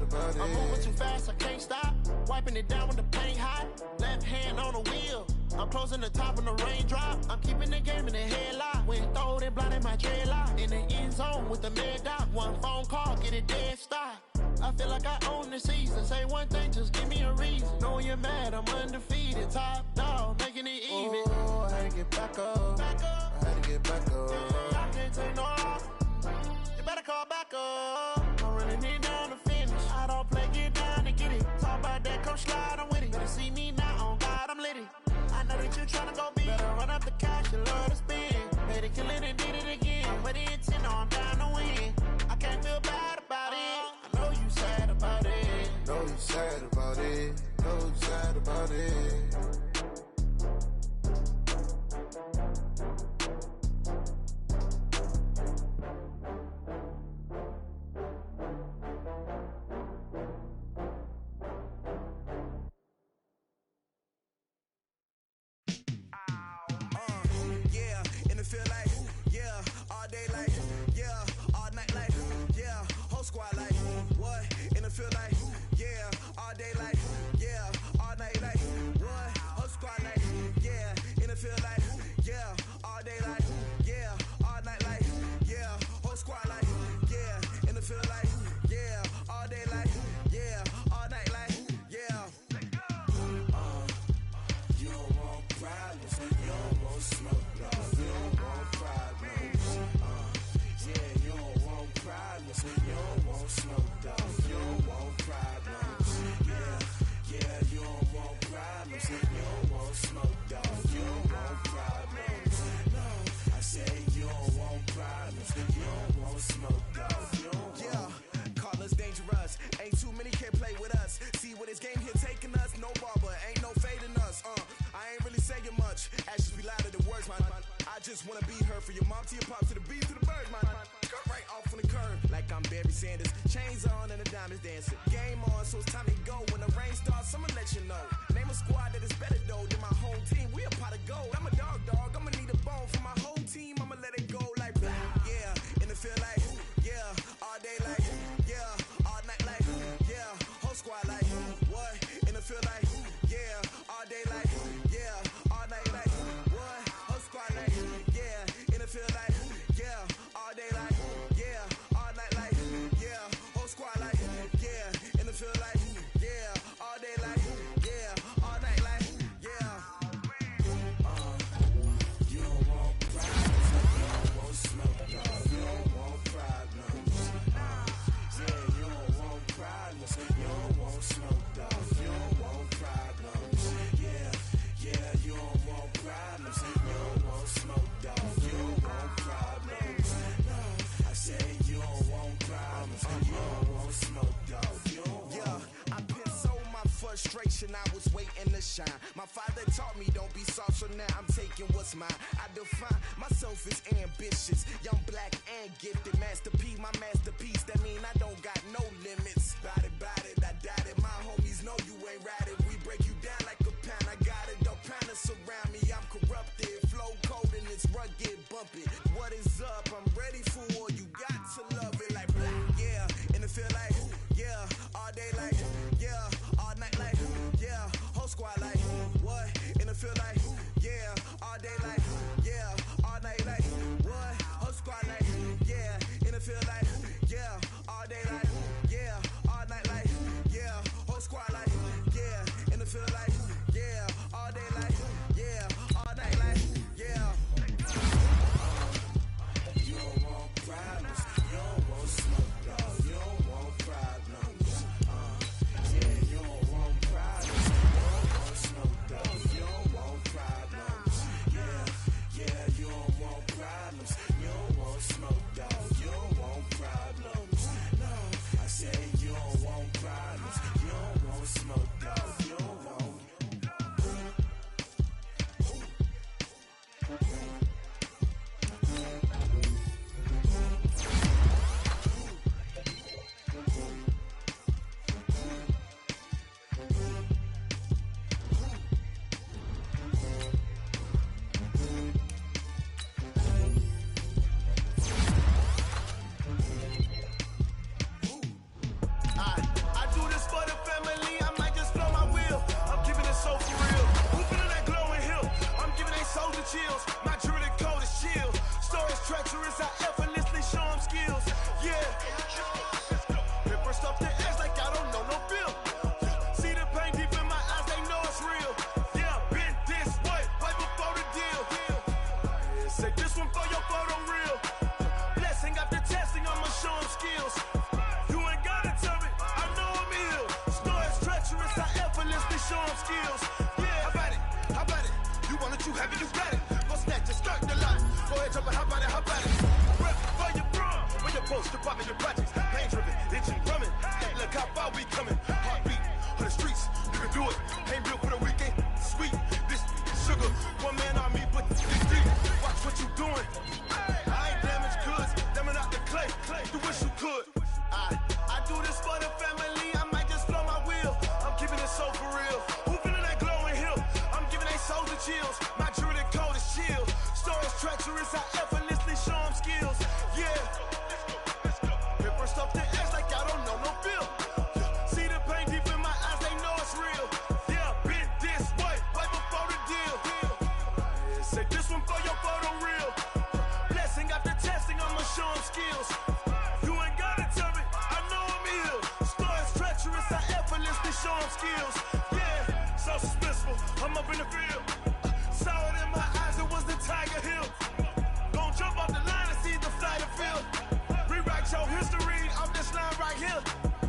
about it. I'm moving too fast, I can't stop. Wiping it down when the paint hot. Left hand on the wheel. I'm closing the top when the raindrop. I'm keeping the game in the headlock. When throwed and blinded my dreadlock. In the end zone with the mad dot. One phone call, get it dead stop. I feel like I own the season. Say one thing, just give me a reason. Knowing you're mad, I'm undefeated. Top dog, making it even. Oh, I had to get back up. Back up. I had to get back up. I can't take no off. You better call back up. I'm running it down to finish. I don't play, get down and get it. Talk about that, come slide, I'm with it. Better see me now, on God, I'm lit it. I know that you're trying to go big. Better run up the cash, you love to spend. Made it, kill it, and did it again. I'm with it, 10, no, I'm down to win. I can't feel bad about it. I know you sad about it. Know you sad about it. Know you sad about it. I was waiting to shine. My father taught me don't be soft, so now I'm taking what's mine. I define myself as ambitious, young, black, and gifted. Master P, my masterpiece. That mean I don't got no limits. Bout it, I doubt it. My homies know you ain't ratted. We break you down like a pound. I got it, don't pound us around me. I'm corrupted, flow cold and it's rugged, bumpy. What is up? I'm ready for war. You got to love it like black, yeah. And it feel like, yeah, all day like, yeah, all night like, yeah, whole squad like, what? And it feel like, yeah, all day like, yeah, all night like, what? Whole squad like, yeah, and it feel like, yeah, all day treacherous, I effortlessly show them skills. Yeah. Hit first off the edge like I don't know no feel. See the pain deep in my eyes, they know it's real. Yeah, been this way, right before the deal. Say this one for your photo real. Blessing after testing, I'ma show them skills. You ain't gotta tell me, I know I'm ill. Stories treacherous, I effortlessly show them skills. Yeah, how about it? How about it? You want it, you have it, you got it. Go snatch it, start the lot. Go ahead, jump it, how about it? How about it? Rep for your bro, when you're supposed to pop in your projects. Pain driven, itching, drumming. Hey, look how far we coming. Heartbeat for the streets, you can do it. Ain't built for the weekend. Sweet, this sugar, one man army, but this deep. Watch what you doing. I ain't damaged goods, damn it out the clay. You wish you could. I do this for the family. I might just blow my wheel. I'm keeping it so for real. Who feeling that glowing hill? I'm giving they souls the chills. My druid code is chill. Stories treacherous, I effortlessly show them skills. Yeah. Hit first off the edge like I don't know no feel. See the pain deep in my eyes, they know it's real. Yeah, been this way, right before the deal. Say this one for your photo real. Blessing after testing, I'ma show them skills. You ain't gotta tell me, I know I'm ill. Stories treacherous, I effortlessly show them skills. Yeah, so suspenseful, I'm up in the field. Saw it in my eyes, it was the Tiger Hill. Gon' jump off the line and see the flight of field. Rewrite your history off this line right here.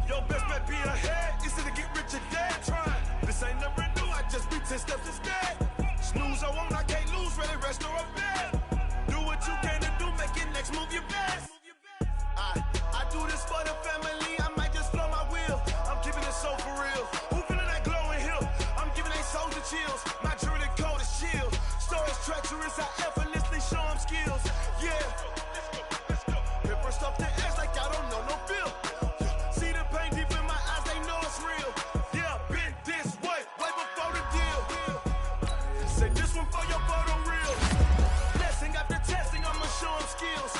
Your best bet be ahead, easy to get rich or dead trying. This ain't never new, I just be 10 steps instead. Snooze I won't, I can't lose, ready, rest or a bed. Do what you can to do, make it next move your best. I do this for the family, I might just blow my wheel. I'm keeping it so for real. Who feeling that glowing hill? I'm giving they souls the chills. My druid code is chill. Stories treacherous, I effortlessly show them skills. Yeah. Hit first off the edge like I don't know no feel. See the pain deep in my eyes, they know it's real. Yeah, been this way, right before the deal. Say this one for your photo real. Blessing after testing, I'ma show them skills.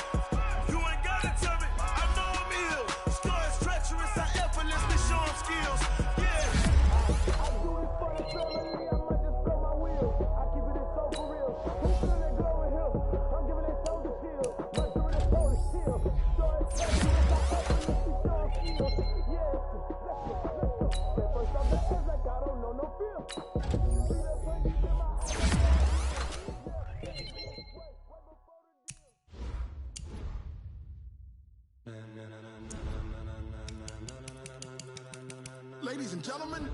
You ain't gotta tell me, I know I'm ill. Stories treacherous, I effortlessly show them skills. Yeah. I do it for the family, I might just blow my wheel. I keep it so for real. Who feeling that glowing hill? I'm giving it so to chill. My druid is so to chill. Stories treacherous, I effortlessly show them skills. Yeah. Say first off the edge like I don't know no feel. See that pain deep in my eyes. Ladies and gentlemen,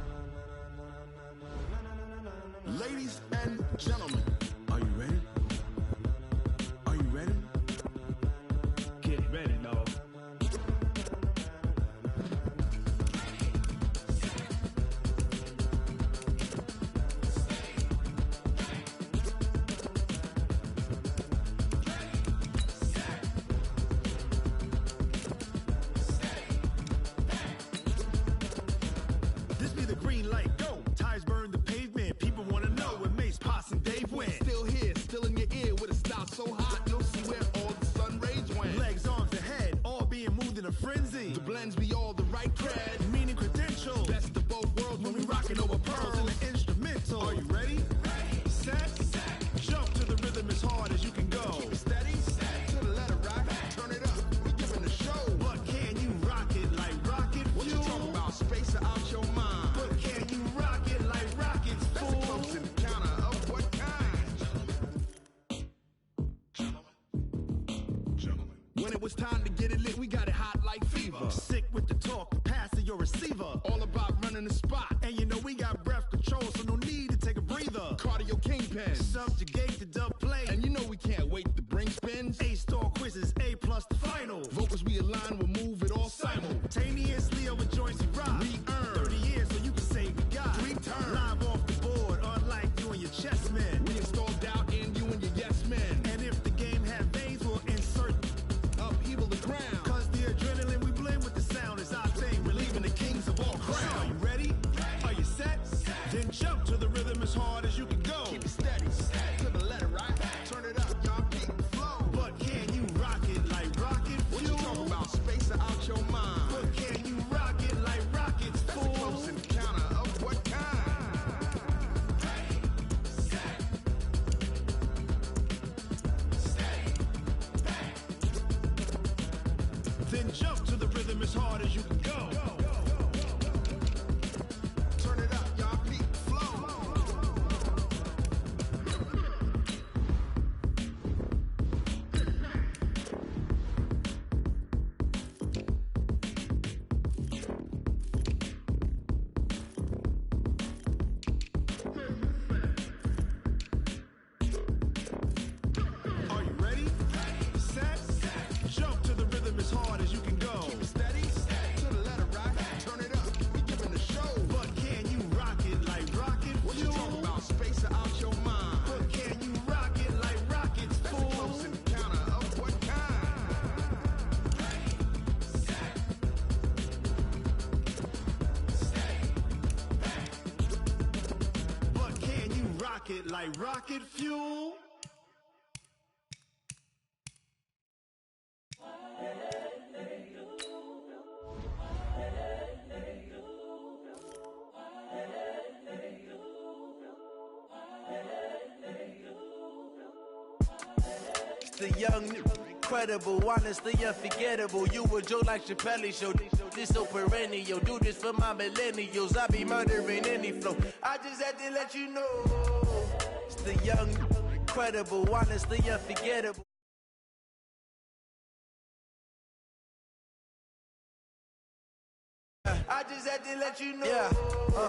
ladies and gentlemen, are you ready? Are you ready? Get ready, dog. This be the green light, go. Tires burn the pavement. People wanna know where Mace, Poss, and Dave went. Still here, still in your ear with a style so hot, you'll see where all the sun rays went. Legs, arms, and head, all being moved in a frenzy. The blends be all the right cred, meaning credentials. Best of both worlds when we rockin' over pearls in the instrumental. Are you ready? Set, jump to the rhythm as hard as you can go. Keep it steady, to the letter right. Turn it up, we giving the show. But can you rock it like rocket fuel? What you talking about? Space or out your mind. But can you rock it like rockets, fool? That's a close encounter of what kind? Gentlemen. When it was time to get it lit, we got it hot like fever. Sick with the talk, pass to your receiver. All about running the spot. And you know we got breath control, so no need to take a breather. Cardio kingpin, subjugate the dub play. And you know we can't wait to bring spins. A-star quizzes, A+ the final. Vocals we align, we'll move it all simultaneously over joints we rock. We earn 30 years, so you can say we got 3 turns. Live off the board, unlike you and your chess men. We install doubt in you and your yes men. And if the game had veins, we'll insert upheaval the ground. Cause the adrenaline we blend with the sound is our thing. We're leaving the kings of all crowns. So are you ready? Are you set? Then jump to the rhythm as hard as you can go. Keep it steady, to the letter right. Turn it up, y'all keep the flow. But can you rock it like rock? Then jump to the rhythm as hard as you can go. Turn it up, y'all. Peak flow. Are you ready? Set. Jump to the rhythm as hard as you can go. Keep it steady. To the letter, right? Turn it up. We giving the show. But can you rock it like rocket? What you talking about? Space out your mind. But can you rock it like rockets, fool? That's a close encounter of what kind? But can you rock it like rocket fuel? The young, incredible, honestly unforgettable. You a Joe like Chappelle show. This so perennial. Do this for my millennials. I be murdering any flow. I just had to let you know. It's the young, incredible, honestly unforgettable. I just had to let you know. Yeah.